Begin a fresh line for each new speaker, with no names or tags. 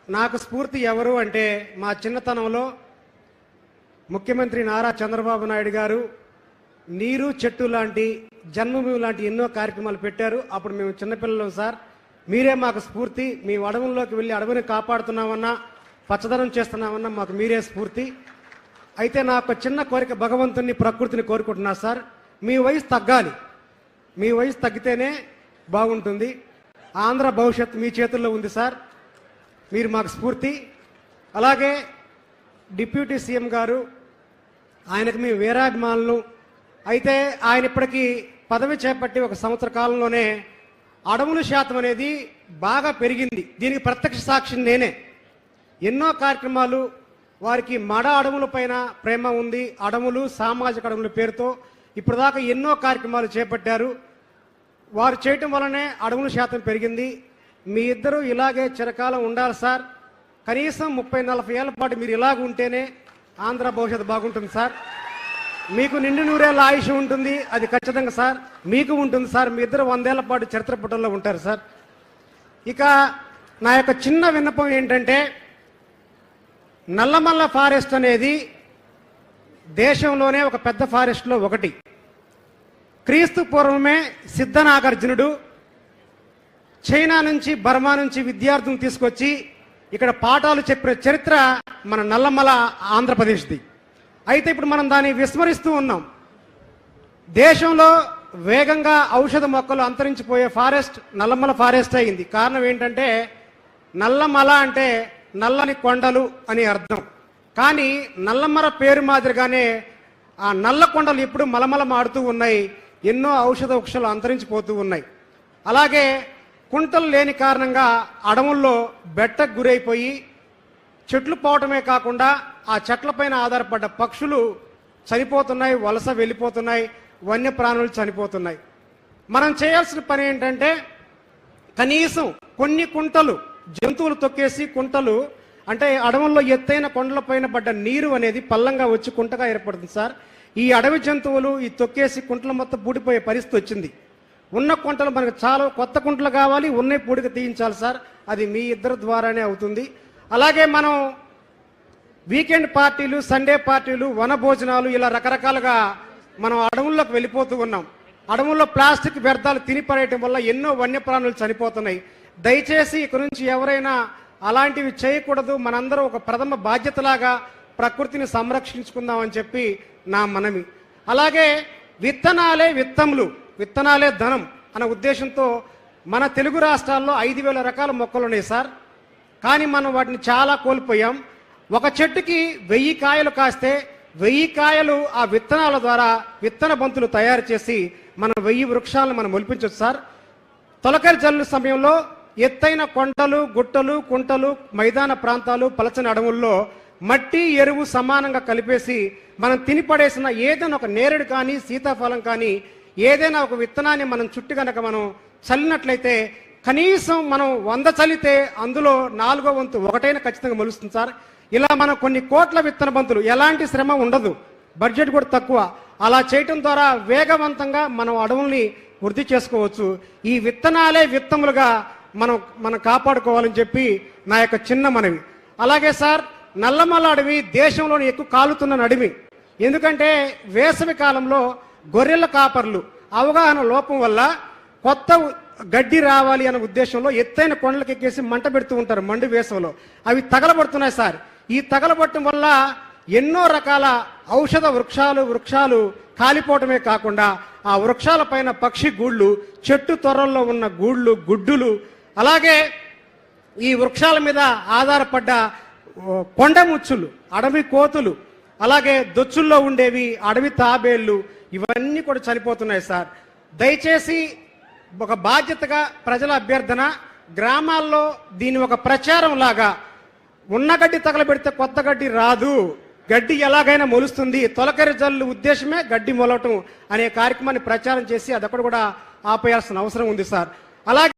నాకు స్ఫూర్తి ఎవరు అంటే మా చిన్నతనంలో ముఖ్యమంత్రి నారా చంద్రబాబు నాయుడు గారు నీరు చెట్టు లాంటి జన్మభూమి లాంటి ఎన్నో కార్యక్రమాలు పెట్టారు. అప్పుడు మేము చిన్నపిల్లలు సార్. మీరే మాకు స్ఫూర్తి. మీ అడవుల్లోకి వెళ్ళి అడవిని కాపాడుతున్నామన్నా పచ్చదనం చేస్తున్నామన్నా మాకు మీరే స్ఫూర్తి. అయితే నాకు చిన్న కోరిక, భగవంతుని ప్రకృతిని కోరుకుంటున్నా సార్. మీ వయసు తగ్గాలి. మీ వయసు తగ్గితేనే బాగుంటుంది. ఆంధ్ర భవిష్యత్తు మీ చేతుల్లో ఉంది సార్. మీరు మాకు స్ఫూర్తి. అలాగే డిప్యూటీ సీఎం గారు, ఆయనకు మేము వీరాభిమానులు. అయితే ఆయన ఇప్పటికీ పదవి చేపట్టి 1 సంవత్సర కాలంలోనే అడవుల శాతం అనేది బాగా పెరిగింది. దీనికి ప్రత్యక్ష సాక్షి నేనే. ఎన్నో కార్యక్రమాలు, వారికి మడ అడవుల పైన ప్రేమ ఉంది. అడవులు, సామాజిక అడవుల పేరుతో ఇప్పటిదాకా ఎన్నో కార్యక్రమాలు చేపట్టారు. వారు చేయటం వల్లనే అడవుల శాతం పెరిగింది. మీ ఇద్దరు ఇలాగే చిరకాలం ఉండాలి సార్. కనీసం 30-40 ఏళ్ల పాటు మీరు ఇలాగ ఉంటేనే ఆంధ్ర భవిష్యత్తు బాగుంటుంది సార్. మీకు నిండు నూరేళ్ళ ఆయుష్ ఉంటుంది, అది ఖచ్చితంగా సార్. మీకు ఉంటుంది సార్. మీ ఇద్దరు 100 ఏళ్ల పాటు చరిత్ర పుటల్లో ఉంటారు సార్. ఇక నా యొక్క చిన్న విన్నపం ఏంటంటే, నల్లమల్ల ఫారెస్ట్ అనేది దేశంలోనే ఒక పెద్ద ఫారెస్ట్లో ఒకటి. క్రీస్తు పూర్వమే సిద్ధనాగార్జునుడు చైనా నుంచి, బర్మా నుంచి విద్యార్థులను తీసుకొచ్చి ఇక్కడ పాఠాలు చెప్పిన చరిత్ర మన నల్లమల ఆంధ్రప్రదేశ్ది. అయితే ఇప్పుడు మనం దాన్ని విస్మరిస్తూ ఉన్నాం. దేశంలో వేగంగా ఔషధ మొక్కలు అంతరించిపోయే ఫారెస్ట్ నల్లమల ఫారెస్ట్ అయింది. కారణం ఏంటంటే, నల్లమల అంటే నల్లని కొండలు అని అర్థం. కానీ నల్లమల పేరు మాదిరిగానే ఆ నల్ల కొండలు ఇప్పుడు మలమలమాడుతూ ఉన్నాయి. ఎన్నో ఔషధ వృక్షాలు అంతరించిపోతూ ఉన్నాయి. అలాగే కుంటలు లేని కారణంగా అడవుల్లో బెట్టకు గురైపోయి చెట్లు పోవటమే కాకుండా ఆ చెట్లపైన ఆధారపడ్డ పక్షులు చనిపోతున్నాయి, వలస వెళ్ళిపోతున్నాయి, వన్యప్రాణులు చనిపోతున్నాయి. మనం చేయాల్సిన పని ఏంటంటే, కనీసం కొన్ని కుంటలు, జంతువులు తొక్కేసి కుంటలు అంటే అడవుల్లో ఎత్తైన కొండలపైన పడ్డ నీరు అనేది పల్లంగా వచ్చి కుంటగా ఏర్పడుతుంది సార్. ఈ అడవి జంతువులు ఈ తొక్కేసి కుంటలు మొత్తం పూడిపోయే పరిస్థితి వచ్చింది. ఉన్న కుంటలు మనకు చాలా కొత్త కుంటలు కావాలి, ఉన్న పూడిక తీయించాలి సార్. అది మీ ఇద్దరి ద్వారానే అవుతుంది. అలాగే మనం వీకెండ్ పార్టీలు, సండే పార్టీలు, వన భోజనాలు ఇలా రకరకాలుగా మనం అడవుల్లోకి వెళ్ళిపోతూ ఉన్నాం. అడవుల్లో ప్లాస్టిక్ వ్యర్థాలు తిని పడేయటం వల్ల ఎన్నో వన్యప్రాణులు చనిపోతున్నాయి. దయచేసి ఇక నుంచి ఎవరైనా అలాంటివి చేయకూడదు. మనందరూ ఒక ప్రథమ బాధ్యతలాగా ప్రకృతిని సంరక్షించుకుందామని చెప్పి నా మనవి. అలాగే విత్తనాలే విత్తములు, విత్తనాలే ధనం అనే ఉద్దేశంతో మన తెలుగు రాష్ట్రాల్లో 5,000 రకాల మొక్కలు ఉన్నాయి సార్. కానీ మనం వాటిని చాలా కోల్పోయాం. ఒక చెట్టుకి 1000 కాయలు కాస్తే 1000 కాయలు ఆ విత్తనాల ద్వారా విత్తన బంతులు తయారు చేసి మనం 1000 వృక్షాలను మనం మొలిపించవచ్చు సార్. తొలకరి జల్లు సమయంలో ఎత్తైన కొండలు, గుట్టలు, కుంటలు, మైదాన ప్రాంతాలు, పలచని అడవుల్లో మట్టి, ఎరువు సమానంగా కలిపేసి మనం తినిపడేసిన ఏదైనా ఒక నేరేడు కానీ, సీతాఫలం కానీ, ఏదైనా ఒక విత్తనాన్ని మనం చుట్టూ కనుక మనం చల్లినట్లయితే కనీసం మనం 100 చల్లితే అందులో 4వ వంతు ఒకటైనా ఖచ్చితంగా మొలుస్తుంది సార్. ఇలా మనం కొన్ని కోట్ల విత్తన బంతులు, ఎలాంటి శ్రమ ఉండదు, బడ్జెట్ కూడా తక్కువ. అలా చేయటం ద్వారా వేగవంతంగా మనం అడవుల్ని వృద్ధి చేసుకోవచ్చు. ఈ విత్తనాలే విత్తములుగా మనం కాపాడుకోవాలని చెప్పి నా యొక్క చిన్న మనవి. అలాగే సార్, నల్లమల అడవి దేశంలోని ఎక్కువ కాలుతున్న అడవి. ఎందుకంటే వేసవి కాలంలో గొర్రెల కాపర్లు అవగాహన లోపం వల్ల కొత్త గడ్డి రావాలి అనే ఉద్దేశంలో ఎత్తైన కొండలకు ఎక్కేసి మంట పెడుతూ ఉంటారు మండు వేసవిలో. అవి తగలబడుతున్నాయి సార్. ఈ తగలబట్టడం వల్ల ఎన్నో రకాల ఔషధ వృక్షాలు కాలిపోవటమే కాకుండా ఆ వృక్షాల పైన పక్షి గూళ్ళు, చెట్టు తొర్రల్లో ఉన్న గూళ్ళు, గుడ్డులు, అలాగే ఈ వృక్షాల మీద ఆధారపడ్డ కొండముచ్చులు, అడవి కోతులు, అలాగే దొచ్చుల్లో ఉండేవి అడవి తాబేళ్లు, ఇవన్నీ కూడా చనిపోతున్నాయి సార్. దయచేసి ఒక బాధ్యతగా ప్రజల అభ్యర్థన, గ్రామాల్లో దీని ఒక ప్రచారం లాగా, ఉన్న గడ్డి తగలబెడితే కొత్త గడ్డి రాదు, గడ్డి ఎలాగైనా మొలుస్తుంది, తొలకరి జల్లు ఉద్దేశమే గడ్డి మొలవటం అనే కార్యక్రమాన్ని ప్రచారం చేసి అదొకటి కూడా ఆపేయాల్సిన అవసరం ఉంది సార్. అలాగే